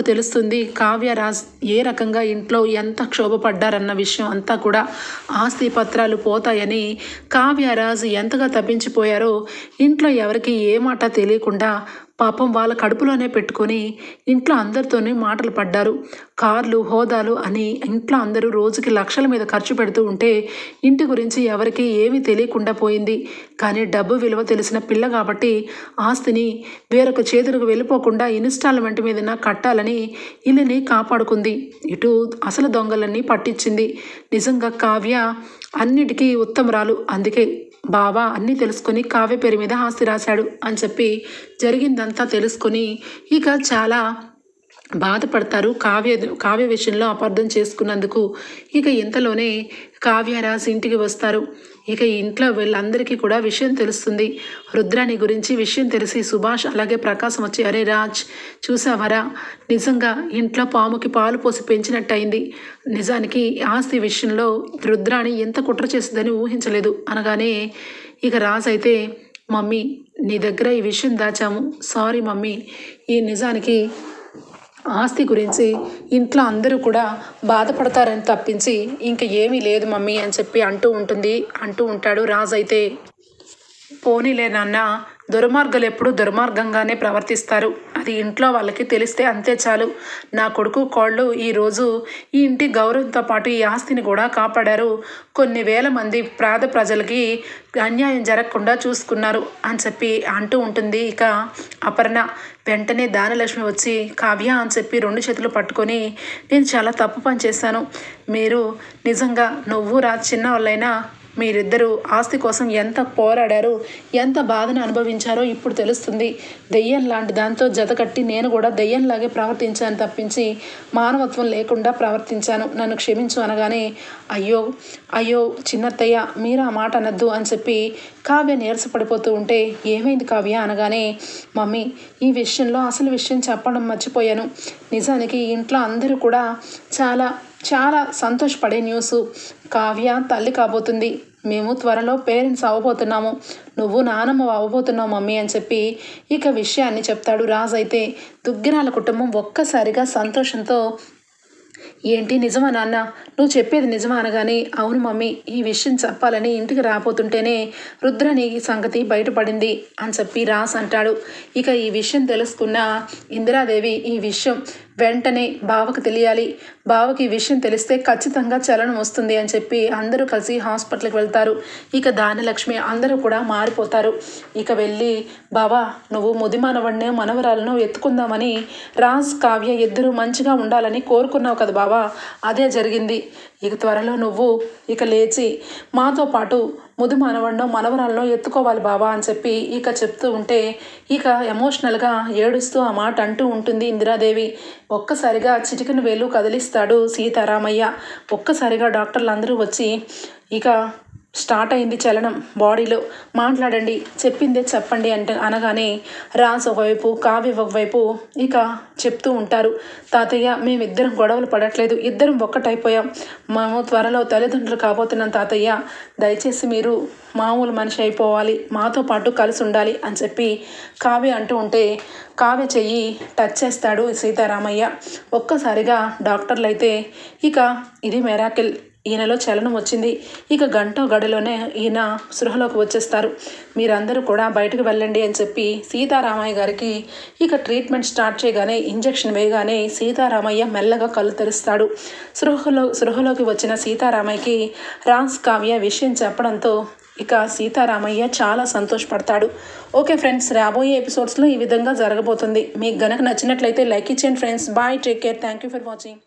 Speaker 1: తెలుస్తుంది కావ్యరాజ్ ఏ రకంగా ఇంట్లో ఎంత క్షోభపడ్డారన్న విషయం అంతా కూడా. ఆస్తి పత్రాలు పోతాయని కావ్యరాజ్ ఎంతగా తప్పించిపోయారో ఇంట్లో ఎవరికి ఏ మాట తెలియకుండా పాపం వాళ్ళ కడుపులోనే పెట్టుకొని ఇంట్లో అందరితోనే మాటలు పడ్డారు. కార్లు హోదాలు అని ఇంట్లో అందరూ రోజుకి లక్షల మీద ఖర్చు పెడుతూ ఉంటే ఇంటి గురించి ఎవరికి ఏమీ తెలియకుండా పోయింది. కానీ డబ్బు విలువ తెలిసిన పిల్ల కాబట్టి ఆస్తిని వేరొక చేతులకు వెళ్ళిపోకుండా ఇన్స్టాల్మెంట్ మీద కట్టాలని ఇల్లుని కాపాడుకుంది. ఇటు అసలు దొంగలన్నీ పట్టించింది. నిజంగా కావ్య అన్నిటికీ ఉత్తమరాలు. అందుకే బావా అన్నీ తెలుసుకొని కావ్య పేరు మీద ఆస్తి రాశాడు అని చెప్పి జరిగిందంతా తెలుసుకొని ఇక చాలా బాధపడతారు కావ్య విషయంలో అపార్థం చేసుకున్నందుకు. ఇక ఇంతలోనే కావ్యరాజ్ ఇంటికి వస్తారు. ఇక ఇంట్లో వీళ్ళందరికీ కూడా విషయం తెలుస్తుంది. రుద్రాణి గురించి విషయం తెలిసి సుభాష్ అలాగే ప్రకాశం వచ్చి, అరే రాజ్ చూసావరా, నిజంగా ఇంట్లో పాముకి పాలు పోసి పెంచినట్టయింది. నిజానికి ఆస్తి విషయంలో రుద్రాణి ఎంత కుట్ర చేస్తుందని ఊహించలేదు అనగానే ఇక రాజ్ అయితే, మమ్మీ నీ దగ్గర ఈ విషయం దాచాము, సారీ మమ్మీ, ఈ నిజానికి ఆస్తి గురించి ఇంట్లో అందరూ కూడా బాధపడతారని తప్పించి ఇంకా ఏమీ లేదు మమ్మీ అని చెప్పి అంటూ ఉంటాడు రాజు అయితే. పోనీలే నాన్న, దుర్మార్గులు ఎప్పుడు దుర్మార్గంగానే ప్రవర్తిస్తారు. అది ఇంట్లో వాళ్ళకి తెలిస్తే అంతే చాలు. నా కొడుకు కోళ్ళు ఈరోజు ఈ ఇంటి గౌరవంతో పాటు ఈ ఆస్తిని కూడా కాపాడారు. కొన్ని వేల మంది పేద ప్రజలకి అన్యాయం జరగకుండా చూసుకున్నారు అని చెప్పి అంటూ ఉంటుంది. ఇక అపర్ణ వెంటనే దానలక్ష్మి వచ్చి, కావ్య అని చెప్పి 2 చేతులు పట్టుకొని, నేను చాలా తప్పు పని చేశాను. మీరు నిజంగా నువ్వు చిన్న వాళ్ళైనా మీరిద్దరూ ఆస్తి కోసం ఎంత పోరాడారో, ఎంత బాధను అనుభవించారో ఇప్పుడు తెలుస్తుంది. దెయ్యం లాంటి దాంతో జతకట్టి నేను కూడా దెయ్యంలాగే ప్రవర్తించాను తప్పించి మానవత్వం లేకుండా ప్రవర్తించాను, నన్ను క్షమించు అనగానే, అయ్యో చిన్నత్తయ్య మీరు ఆ మాట అనద్దు అని చెప్పి కావ్య నీరసపడిపోతూ ఉంటే, ఏమైంది కావ్య అనగానే, మమ్మీ ఈ విషయంలో అసలు విషయం చెప్పడం మర్చిపోయాను. నిజానికి ఇంట్లో అందరూ కూడా చాలా సంతోషపడే న్యూస్. కావ్య తల్లి కాబోతుంది. మేము త్వరలో పేరెంట్స్ అవ్వబోతున్నాము. నువ్వు నానమ్మ అవ్వబోతున్నావు మమ్మీ అని చెప్పి ఇక విషయాన్ని చెప్తాడు రాజు అయితే. దుగ్గిరాల కుటుంబం ఒక్కసారిగా సంతోషంతో ఏంటి నిజమా నాన్న? నువ్వు చెప్పేది నిజమా అనగానే, అవును మమ్మీ, ఈ విషయం చెప్పాలని ఇంటికి రాబోతుంటేనే రుద్రని సంగతి బయటపడింది అని చెప్పి రాస్ అంటాడు. ఇక ఈ విషయం తెలుసుకున్న ఇందిరాదేవి ఈ విషయం వెంటనే బావకు తెలియాలి, బావకి ఈ విషయం తెలిస్తే ఖచ్చితంగా చలనం వస్తుంది అని చెప్పి అందరూ కలిసి హాస్పిటల్కి వెళ్తారు. ఇక దానిలక్ష్మి అందరూ కూడా మారిపోతారు. ఇక వెళ్ళి, బావా నువ్వు ముదిమానవడినే మనవరాలను ఎత్తుకుందామని రాజ్ కావ్య ఇద్దరు మంచిగా ఉండాలని కోరుకున్నావు కదా బావా, అదే జరిగింది. ఇక త్వరలో నువ్వు ఇక లేచి మాతో పాటు ముదు మనవడినో మనవరాలను ఎత్తుకోవాలి బావా అని చెప్పి ఇక చెప్తూ ఉంటే ఇక ఎమోషనల్గా ఏడుస్తూ ఆ మాట అంటూ ఉంటుంది ఇందిరాదేవి. ఒక్కసారిగా చిటికెన వేలు కదిలిస్తాడు సీతారామయ్య. ఒక్కసారిగా డాక్టర్లు అందరూ వచ్చి ఇక స్టార్ట్ అయింది చలనం బాడీలో, మాట్లాడండి, చెప్పిందే చెప్పండి అనగానే రాజ్ ఒకవైపు కావ్య ఒకవైపు ఇక చెప్తూ ఉంటారు. తాతయ్య మేమిద్దరం గొడవలు పడట్లేదు, ఇద్దరం ఒక్కటైపోయాం, మేము త్వరలో తల్లిదండ్రులు కాబోతున్నాం తాతయ్య, దయచేసి మీరు మామూలు మనిషి అయిపోవాలి, మాతో పాటు కలిసి ఉండాలి అని చెప్పి కావ్య అంటూ ఉంటే కావ్య చెయ్యి టచ్ చేస్తాడు సీతారామయ్య. ఒక్కసారిగా డాక్టర్లు అయితే ఇక ఇది మెరాకిల్, ఈయనలో చలనం వచ్చింది, ఇక గంట గడిలోనే ఈయన సృహలోకి వచ్చేస్తారు, మీరందరూ కూడా బయటకు వెళ్ళండి అని చెప్పి సీతారామయ్య గారికి ఇక ట్రీట్మెంట్ స్టార్ట్ చేయగానే ఇంజెక్షన్ వేయగానే సీతారామయ్య మెల్లగా కళ్ళు తెరుస్తాడు. సృహలోకి వచ్చిన సీతారామయ్యకి రాజ్ కావ్య విషయం చెప్పడంతో ఇక సీతారామయ్య చాలా సంతోషపడతాడు. ఓకే ఫ్రెండ్స్, రాబోయే ఎపిసోడ్స్లో ఈ విధంగా జరగబోతుంది. మీకు గనక నచ్చినట్లయితే లైక్ ఇచ్చేయండి friends. Bye, take care, thank you for watching.